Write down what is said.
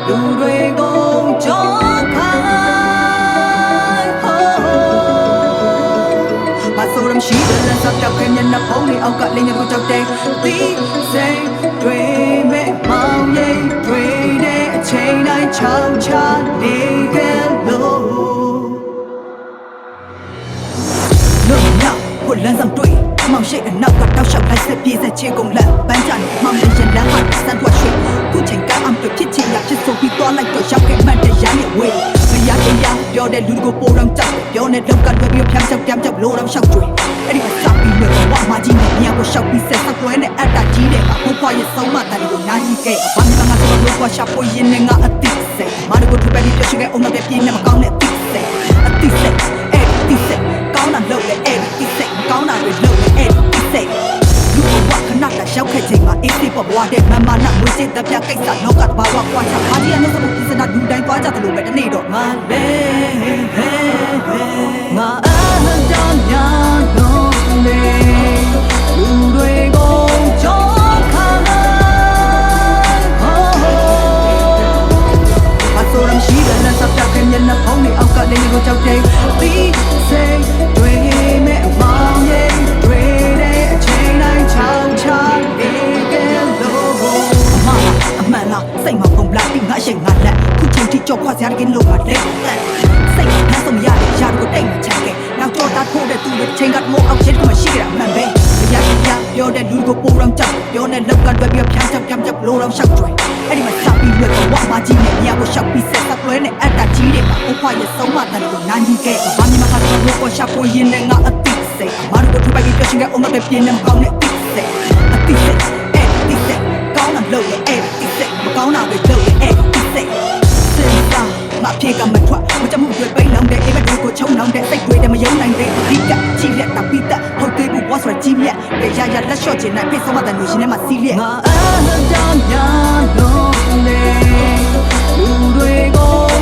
လူတွေကိုကြောခိုင်းဘာဆိုရမရှိတဲ့လက်စပ်ပြောက်ခဲမျက်နှာဖုံးတွေအောက်ကလင်းရကိုကြောက်တဲ့သီးစိမ်တွေမဲ့မောင်ရိပ်တွေတဲ့အချိန်တိုင်းချောင်းချနေခဲ့လို့လို့ညကိုလမ်းဆောင်တွေ့မောင်ရှိအနောက်ကတောက်လျှောက်လိုက်ဆက်ပြေးဆက်ချေကုန်လက်ပန်းချနေမောင်လေးရင်လမ်းဟာစမ်းထွက်ရွှေခုချိန်ကအမ်တို့ဖြစ်ချင်ရဖြစ်ဆိုပြီးသွားလိုက်တော့ရောက်ခဲ့မှတ်တဲ့ရမ်းရဲ့ဝေးမရတရားပြောတဲ့လူကိုပိုတော့ကြောက်ပြောနေလောက်ကလွယ်ပြီးဖြန်းချောက်ပြောလို့တော့ရှောက်ကျွေးအဲ့ဒီမှာစပြီးလို့ဝါမကြီးနဲ့ညကိုရှောက်ပြီးဆက်ဆက်ကွဲနဲ့အတ္တကြီးတဲ့ဘိုးဖွားရဲ့ဆုံးမတန်ကိုနားကြီးခဲ့ဘာမှမငါဆိုတော့ကွာရှာပွေရင်နဲ့ငါအတိစိတ်မာတို့ကိုထပ်ပြီးပြောချင်တဲ့အုံနောက်တဲ့ပြင်းနဲ့မကောင်းတဲ့တိစိတ်အတိစိတ်အဲ့တိစိတ်ကောင်းတာလုပ်လေအဲ့တိစိတ်မကောင်းတာတွေလုပ်လေအဲ့တိစိတ်လူဘဝခဏတည်းရောက်ခဲ့ချိန်မှာအေးစိတ်ပေါ်ဘဝတဲ့မမနာငွေစိတ်တပြကိစ္စလောကတဘာဝကွာချဘာကြီးအနုစမှုကိစ္စနာလူတိုင်းသွားကြတယ်လို့ပဲတနေ့တော့ငါလေငါအကြောင်းညာလို့လေလူတွေကိုကြောခိုင်းဘာဆိုရမရှိတဲ့လက်စပ်ပြောက်ခဲမျက်နှာဖုံးတွေအောက်ကလင်းကိုကြောက်တဲ့သီးစိမ်တွေမဲ့မောင်ရိပ်တွေတဲ့အချိန်တိုင်းချောင်းချနေခဲ့လို့အမှန်လားစိတ်မပုံလာပြီးငါရှိန်ငါလက်ခုချိန်ထိကြောက်ခွာစရာတကယ်လို့ငါလက်စိတ်နဲ့ဆုံးရတဲ့ရာကိုတိတ်မချခဲ့နောက်တော့တာထိုးတဲ့သူတွေချိန်ကမိုးအောင်ချက်မရှိကြတာမှန်ပဲရရပြောတဲ့လူကိုပိုတော့ကြောက်ပြောနေလောက်ကတွဲပြီးဖြန်းချောက်လို့တော့ရှောက်ကျွေးအဲ့ဒီမှာစပြီးလွယ်တော့ဝါမကြီးနဲ့ညကိုရှောက်ပြီးဆက်ဆက်လွဲနဲ့အတ္တကြီးတွေမှာဘိုးဖွားရဲ့ဆုံးမတန်ကိုနားကြီးခဲ့ဘာမှမခါတော့လို့ရှာပွေရင်နဲ့ငါအတိစိတ်မာတို့ကိုထပ်ပြီးပြောချင်တဲ့အုံနောက်တဲ့ပြင်းနဲ့မကောင်းတဲ့တိစိတ်အတိစိတ်အဲ့တိစိတ်ကောင်းတာလုပ်လေအဲ့တိစိတ်မကောင်းတာတွေလုပ်လေအဲ့တိစိတ်စဉ်းစားမပြေကမထွက်မကြမှုတွေပိတ်လောင်တဲ့အိမ်မတွေကိုချုံလောင်တဲ့စိတ်တွေတမယုံနိုင်တဲ့အဓိကချီလက်တာပိတဟုတ်သေးဘူးဘောဆိုကြီးမြက်ရရလက်လျှော့ချင်တဲ့ဖိဆုံးမတဲ့လူရှင်ထဲမှာစီးလျက်ငါအကြောင်းညာလို့လေလူတွေကို